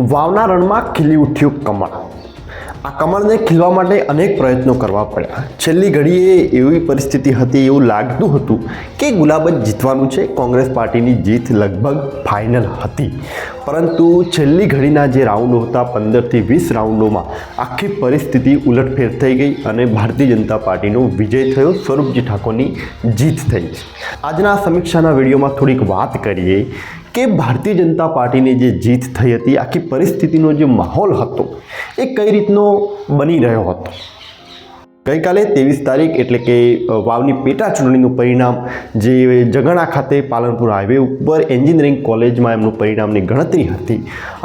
વાવના રણમાં ખીલી ઉઠ્યું કમળ। આ કમળને ખીલવા માટે અનેક પ્રયત્નો કરવા પડ્યા। છેલ્લી ઘડીએ એવી પરિસ્થિતિ હતી, એવું લાગતું હતું કે ગુલાબ જ જીતવાનું છે। કોંગ્રેસ પાર્ટીની જીત લગભગ ફાઇનલ હતી, પરંતુ છેલ્લી ઘડીના જે રાઉન્ડો હતા 15થી 20 રાઉન્ડોમાં આખી પરિસ્થિતિ ઉલટફેર થઈ ગઈ અને ભારતીય જનતા પાર્ટીનો વિજય થયો, સ્વરૂપજી ઠાકોરની જીત થઈ। આજના સમીક્ષાના વિડીયોમાં થોડીક વાત કરીએ કે ભારતીય જનતા પાર્ટીની જે જીત થઈ હતી, આખી પરિસ્થિતિનો જે માહોલ હતો એ કઈ રીતનો બની રહ્યો હતો। ગઈકાલે 23 તારીખ એટલે કે વાવની પેટા ચૂંટણીનું પરિણામ જે જગણા ખાતે પાલનપુર હાઈવે ઉપર એન્જિનિયરિંગ કોલેજમાં એમનું પરિણામની ગણતરી હતી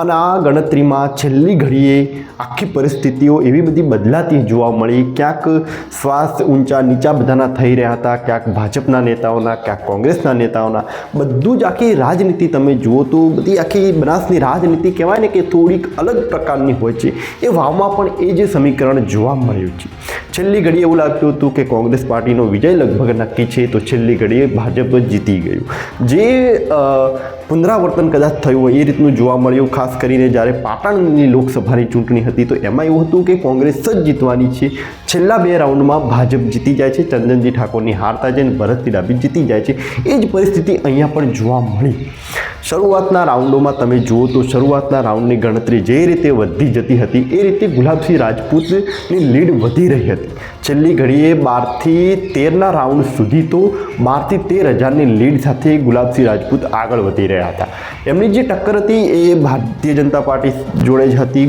અને આ ગણતરીમાં છેલ્લી ઘડીએ આખી પરિસ્થિતિઓ એવી બધી બદલાતી જોવા મળી। ક્યાંક શ્વાસ ઊંચા નીચા બધાના થઈ રહ્યા હતા, ક્યાંક ભાજપના નેતાઓના, ક્યાંક કોંગ્રેસના નેતાઓના, બધું જ આખી રાજનીતિ તમે જુઓ તો બધી આખી બનાસની રાજનીતિ કહેવાય ને કે થોડીક અલગ પ્રકારની હોય છે। એ વાવમાં પણ એ જે સમીકરણ જોવા મળ્યું છે। છેલ્લી ઘડીએ એવું લાગતું હતું કે કોંગ્રેસ પાર્ટીનો વિજય લગભગ નક્કી છે, તો છેલ્લી ઘડીએ ભાજપ જીતી ગયું। જે પુનરાવર્તન કદાચ થયું હોય એ રીતનું જોવા મળ્યું, ખાસ કરીને જ્યારે પાટણની લોકસભાની ચૂંટણી હતી તો એમાં એવું હતું કે કોંગ્રેસ જ જીતવાની છે। છેલ્લા 2 રાઉન્ડમાં ભાજપ જીતી જાય છે, ચંદનજી ઠાકોરની હારતા છે અને ભરતજી ડાભી જીતી જાય છે। એ જ પરિસ્થિતિ અહીંયા પણ જોવા મળી। શરૂઆતના રાઉન્ડોમાં તમે જુઓ તો શરૂઆતના રાઉન્ડની ગણતરી જે રીતે વધતી જતી હતી એ રીતે ગુલાબસિંહ રાજપૂતની લીડ વધી રહી હતી। છેલ્લી ઘડીએ 12થી 13ના રાઉન્ડ સુધી તો 12થી 13,000ની લીડ સાથે ગુલાબસિંહ રાજપૂત આગળ વધી રહ્યા હતા। એમની જે ટક્કર હતી એ ભારતીય જનતા પાર્ટી જોડે જ હતી,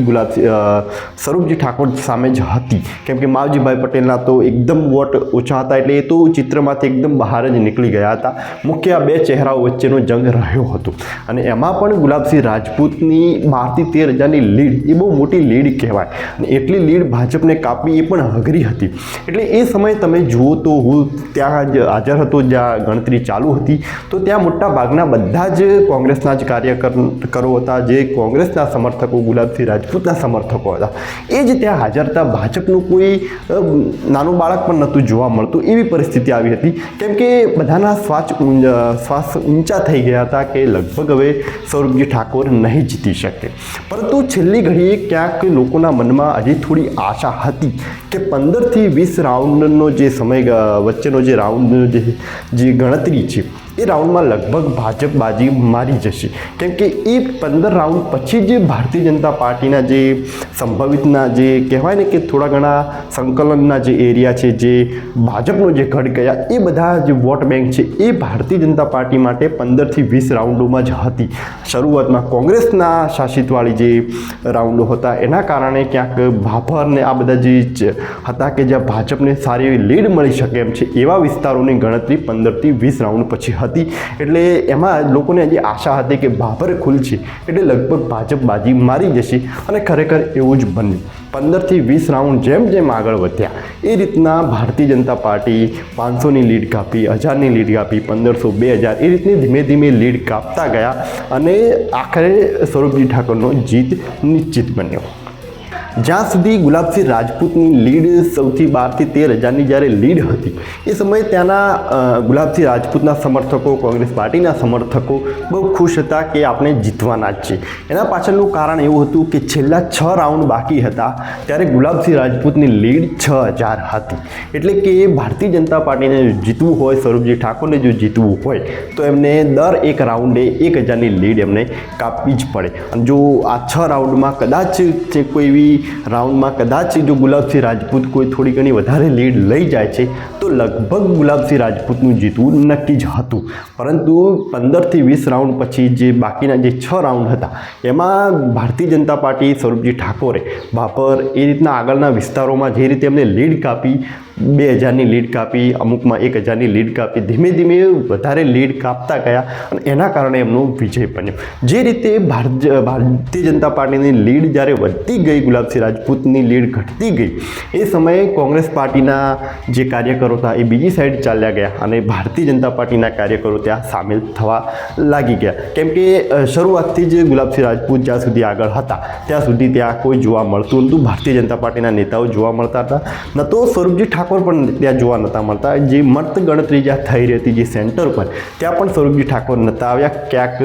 સ્વરૂપજી ઠાકોર સામે જ હતી, કેમ કે માવજીભાઈ પટેલના તો એકદમ વોટ ઓછા હતા, એટલે એ તો ચિત્રમાંથી એકદમ બહાર જ નીકળી ગયા હતા। મુખ્ય આ 2 ચહેરાઓ વચ્ચેનો જંગ રહ્યો હતો અને એમાં પણ ગુલાબસિંહ રાજપૂતની 12થી 13,000ની લીડ એ બહુ મોટી લીડ કહેવાય અને એટલી લીડ ભાજપને કાપવી એ પણ અઘરી હતી। એટલે એ સમયે તમે જુઓ તો હું ત્યાં જ હાજર હતો જ્યાં ગણતરી ચાલુ હતી, તો ત્યાં મોટા ભાગના બધા જ કોંગ્રેસના જ કાર્યકરો હતા, જે કોંગ્રેસના સમર્થકો, ગુલાબસિંહ રાજપૂતના સમર્થકો હતા, એ જ ત્યાં હાજર હતા। ભાજપનું કોઈ નાનું બાળક પણ નહોતું જોવા મળતું, એવી પરિસ્થિતિ આવી હતી, કેમ કે બધાના શ્વાસ ઊંચા થઈ ગયા હતા કે લગભગ હવે સ્વરૂપજી ઠાકોર નહીં જીતી શકે। પરંતુ છેલ્લી ઘડીએ ક્યાંક લોકોના મનમાં હજી થોડી આશા હતી કે 15થી 20 રાઉન્ડનો જે સમય વચ્ચેનો જે રાઉન્ડનો જે ગણતરી છે એ રાઉન્ડમાં લગભગ ભાજપ બાજી મારી જશે, કેમ કે એ 15 રાઉન્ડ પછી જે ભારતીય જનતા પાર્ટીના જે સંભવિતના જે કહેવાય ને કે થોડા ઘણા સંકલનના જે એરિયા છે, જે ભાજપનો જે ગઢ ગયા, એ બધા જે વોટ બેંક છે એ ભારતીય જનતા પાર્ટી માટે 15થી 20 રાઉન્ડોમાં જ હતી। શરૂઆતમાં કોંગ્રેસના શાસિતવાળી જે રાઉન્ડો હતા એના કારણે ક્યાંક ભાભરને આ બધા જે હતા કે જ્યાં ભાજપને સારી એવી લીડ મળી શકે એમ છે, એવા વિસ્તારોની ગણતરી 15થી 20 રાઉન્ડ પછી હતી। એટલે એમાં લોકોને હજી આશા હતી કે ભાભર ખુલશે એટલે લગભગ ભાજપ બાજી મારી જશે અને ખરેખર એવું જ બન્યું। 15થી 20 રાઉન્ડ જેમ જેમ આગળ વધ્યા એ રીતના ભારતીય જનતા પાર્ટી 500ની લીડ કાપી, 1000ની લીડ કાપી, 1500, 2000 એ રીતની ધીમે ધીમે લીડ કાપતા ગયા અને આખરે સ્વરૂપજી ઠાકોરનો જીત નિશ્ચિત બન્યો। જ્યાં સુધી ગુલાબસિંહ રાજપૂતની લીડ સૌથી 12થી 13,000ની જ્યારે લીડ હતી એ સમયે ત્યાંના ગુલાબસિંહ રાજપૂતના સમર્થકો, કોંગ્રેસ પાર્ટીના સમર્થકો બહુ ખુશ હતા કે આપણે જીતવાના જ છે। એના પાછળનું કારણ એવું હતું કે છેલ્લા 6 રાઉન્ડ બાકી હતા ત્યારે ગુલાબસિંહ રાજપૂતની લીડ 6,000 હતી, એટલે કે ભારતીય જનતા પાર્ટીને જીતવું હોય, સ્વરૂપજી ઠાકોરને જો જીતવું હોય તો એમને દર એક રાઉન્ડે 1,000ની લીડ એમને કાપવી જ પડે। અને જો આ 6 રાઉન્ડમાં કદાચ કોઈ એવી રાઉન્ડમાં કદાચ જો ગુલાબસિંહ રાજપૂત કોઈ થોડી ઘણી વધારે લીડ લઈ જાય છે તો લગભગ ગુલાબસિંહ રાજપૂતનું જીતવું નક્કી જ હતું। પરંતુ 15થી 20 રાઉન્ડ પછી જે બાકીના જે 6 રાઉન્ડ હતા એમાં ભારતીય જનતા પાર્ટી, સ્વરૂપજી ઠાકોરે ભાભર એ રીતના આગળના વિસ્તારોમાં જે રીતે એમને લીડ કાપી, 2,000ની લીડ કાપી, અમુકમાં 1,000ની લીડ કાપી, ધીમે ધીમે વધારે લીડ કાપતા ગયા અને એના કારણે એમનો વિજય બન્યો। જે રીતે ભારતીય જનતા પાર્ટીની લીડ જ્યારે વધતી ગઈ, ગુલાબસિંહ રાજપૂતની લીડ ઘટતી ગઈ, એ સમયે કોંગ્રેસ પાર્ટીના જે કાર્યકરો હતા એ બીજી સાઈડ ચાલ્યા ગયા અને ભારતીય જનતા પાર્ટીના કાર્યકરો ત્યાં સામેલ થવા લાગી ગયા, કેમ કે શરૂઆતથી જ ગુલાબસિંહ રાજપૂત જ્યાં સુધી આગળ હતા ત્યાં સુધી ત્યાં કોઈ જોવા મળતું નહોતું, ભારતીય જનતા પાર્ટીના નેતાઓ જોવા મળતા હતા, ન તો સ્વરૂપજી ઠાકોર ઠાકોર પણ ત્યાં જોવા નહોતા મળતા. જે મત ગણતરી જ્યાં થઈ રહી હતી જે સેન્ટર પર, ત્યાં પણ સ્વરૂપજી ઠાકોર નહોતા આવ્યા. ક્યાંક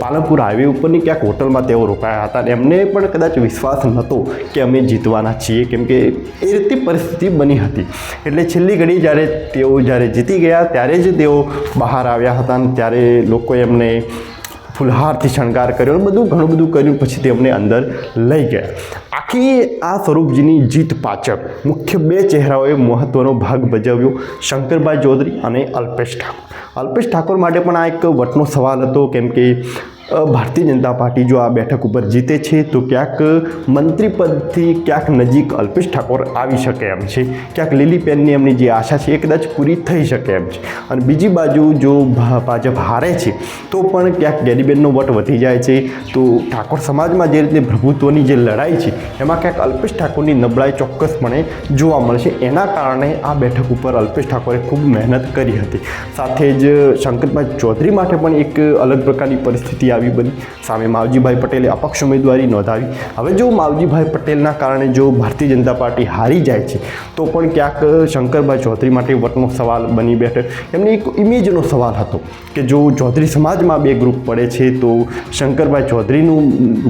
પાલનપુર હાઈવે ઉપરની ક્યાંક હોટલમાં તેઓ રોકાયા હતા અને એમને પણ કદાચ વિશ્વાસ નહોતો કે અમે જીતવાના છીએ, કેમ કે એ રીતની પરિસ્થિતિ બની હતી. એટલે છેલ્લી ઘડી જ્યારે જીતી ગયા ત્યારે જ તેઓ બહાર આવ્યા હતા અને ત્યારે લોકોએ એમને ફુલહારથી શણગાર કર્યો, બધું ઘણું બધું કર્યું, પછી તેમને અંદર લઈ ગયા. આખી આ સ્વરૂપજીની જીત પાછળ મુખ્ય બે ચહેરાઓએ મહત્ત્વનો ભાગ ભજવ્યો, શંકરભાઈ ચૌધરી અને અલ્પેશ ઠાકોર. અલ્પેશ ઠાકોર માટે પણ આ એક વટનો સવાલ હતો, કેમ કે ભારતીય જનતા પાર્ટી જો આ બેઠક ઉપર જીતે છે તો ક્યાંક મંત્રી પદથી ક્યાંક નજીક અલ્પેશ ઠાકોર આવી શકે એમ છે, ક્યાંક લીલી પેનની એમની જે આશા છે એ કદાચ પૂરી થઈ શકે એમ છે. અને બીજી બાજુ જો ભાજપ હારે છે તો પણ ક્યાંક ગેરીબેનનો વટ વધી જાય છે, તો ઠાકોર સમાજમાં જે રીતે પ્રભુત્વની જે લડાઈ છે એમાં ક્યાંક અલ્પેશ ઠાકોરની નબળાઈ ચોક્કસપણે જોવા મળશે. એના કારણે આ બેઠક ઉપર અલ્પેશ ઠાકોરે ખૂબ મહેનત કરી હતી. સાથે જ શંકરભાઈ ચૌધરી માટે પણ એક અલગ પ્રકારની પરિસ્થિતિ આવી બની. સામે માવજીભાઈ પટેલે અપક્ષ ઉમેદવારી નોંધાવી. હવે જો માવજીભાઈ પટેલના કારણે જો ભારતીય જનતા પાર્ટી હારી જાય છે તો પણ ક્યાંક શંકરભાઈ ચૌધરી માટે વટનો સવાલ બની બેઠે. એમની એક ઇમેજનો સવાલ હતો કે જો ચૌધરી સમાજમાં બે ગ્રુપ પડે છે તો શંકરભાઈ ચૌધરીનું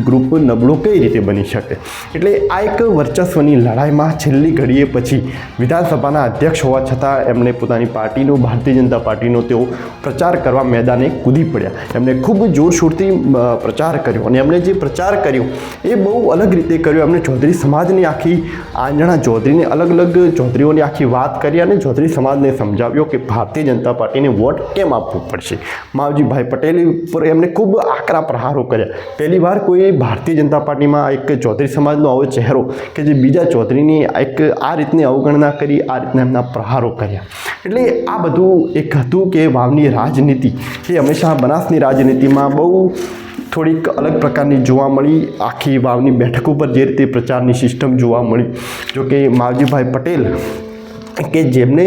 ગ્રુપ નબળું કઈ રીતે બની શકે. એટલે આ એક વર્ચસ્વની લડાઈમાં છેલ્લી ઘડીએ પછી વિધાનસભાના અધ્યક્ષ હોવા છતાં એમણે પોતાની પાર્ટીનો, ભારતીય જનતા પાર્ટીનો તેઓ પ્રચાર કરવા મેદાને કૂદી પડ્યા. એમણે ખૂબ જોરશોરથી પ્રચાર કર્યો અને એમણે જે પ્રચાર કર્યો એ બહુ અલગ રીતે કર્યો. એમણે ચૌધરી સમાજની આખી આંજણા ચૌધરીને અલગ અલગ ચૌધરીઓની આખી વાત કરી અને ચૌધરી સમાજને સમજાવ્યો કે ભારતીય જનતા પાર્ટીને વોટ કેમ આપવું પડશે. માવજીભાઈ પટેલ પર એમણે ખૂબ આકરા પ્રહારો કર્યા. પહેલીવાર કોઈ ભારતીય જનતા પાર્ટીમાં એક ચૌધરી સમાજનો આવો ચહેરો કે જે બીજા ચૌધરીની એક આ રીતની અવગણના કરી, આ રીતના એમના પ્રહારો કર્યા. એટલે આ બધું એક હતું કે વાવની રાજનીતિ એ હંમેશા બનાસની રાજનીતિમાં બહુ થોડીક અલગ પ્રકારની જોવા મળી. આખી વાવની બેઠક ઉપર જે રીતે પ્રચારની સિસ્ટમ જોવા મળી, જોકે માવજીભાઈ પટેલ કે જેમને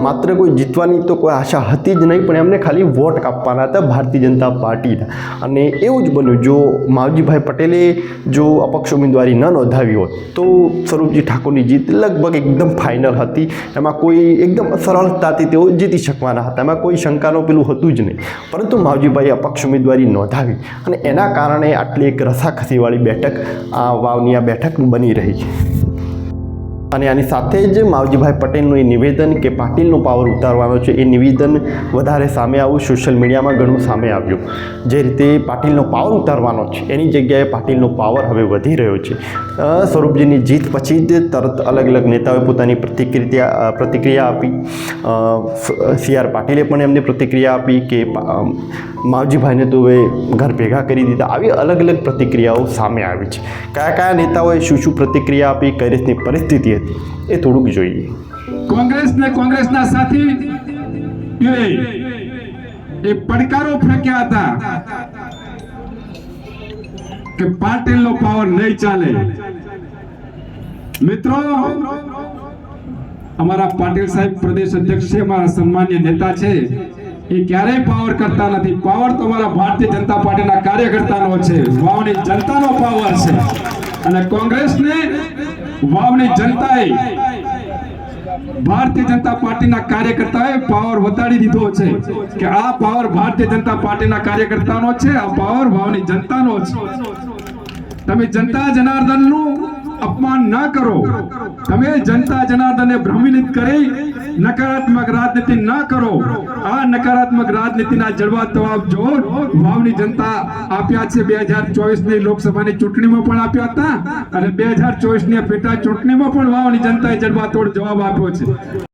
માત્ર કોઈ જીતવાની તો કોઈ આશા હતી જ નહીં, પણ એમને ખાલી વોટ કાપવાના હતા ભારતીય જનતા પાર્ટીના. અને એવું જ બન્યું, જો માવજીભાઈ પટેલે જો અપક્ષ ઉમેદવારી ન નોંધાવી હોત તો સ્વરૂપજી ઠાકોરની જીત લગભગ એકદમ ફાઇનલ હતી. એમાં કોઈ એકદમ સરળતાથી તેઓ જીતી શકવાના હતા, એમાં કોઈ શંકાનું પેલું હતું જ નહીં. પરંતુ માવજીભાઈએ અપક્ષ ઉમેદવારી નોંધાવી અને એના કારણે આટલી એક રસાખસીવાળી બેઠક આ વાવની આ બેઠક બની રહી. અને આની સાથે જ માવજીભાઈ પટેલનું એ નિવેદન કે પાટીલનો પાવર ઉતારવાનો છે એ નિવેદન વધારે સામે આવ્યું, સોશિયલ મીડિયામાં ઘણું સામે આવ્યું. જે રીતે પાટીલનો પાવર ઉતારવાનો છે એની જગ્યાએ પાટીલનો પાવર હવે વધી રહ્યો છે. સ્વરૂપજીની જીત પછી જ તરત અલગ અલગ નેતાઓએ પોતાની પ્રતિક્રિયા આપી. CR પાટીલે પણ એમને પ્રતિક્રિયા આપી કે માવજીભાઈને તો હવે ઘર ભેગા કરી દીધા. આવી અલગ અલગ પ્રતિક્રિયાઓ સામે આવી છે. કયા કયા નેતાઓએ શું શું પ્રતિક્રિયા આપી, કઈ રીતની પરિસ્થિતિ હતી એ થોડુંક જોઈએ. કોંગ્રેસના સાથી એ પડકારો ફેંક્યા હતા કે પાટીલનો પાવર નહીં ચાલે. મિત્રો, અમારા પાટીલ સાહેબ પ્રદેશ અધ્યક્ષ છે, અમારા સન્માનીય નેતા છે, એ ક્યારેય પાવર કરતા નથી. પાવર તો અમારા ભારતીય જનતા પાર્ટીના કાર્યકર્તાનો છે, વાવની જનતાનો પાવર છે. અને કોંગ્રેસને વાવની જનતાએ, ભારતીય જનતા પાર્ટીના કાર્યકર્તાએ પાવર વટાડી દીધો છે કે આ પાવર ભારતીય જનતા પાર્ટીના કાર્યકર્તાનો છે, આ પાવર વાવની જનતાનો છે. તમે જનતા જનાર્દનનું અપમાન ના કરો, તમે જનતા જનાર્દનને ભ્રમિત કરી નકારાત્મક રાજનીતિ ના કરો. આ નકારાત્મક રાજનીતિના જડબા જવાબ જો વાવની જનતા આપ્યા છે. 2024 ની લોકસભાની ચૂંટણીમાં પણ આપ્યા હતા અને 2024 ની પેટા ચૂંટણીમાં પણ વાવની જનતાએ જડબાતોડ જવાબ આપ્યો છે.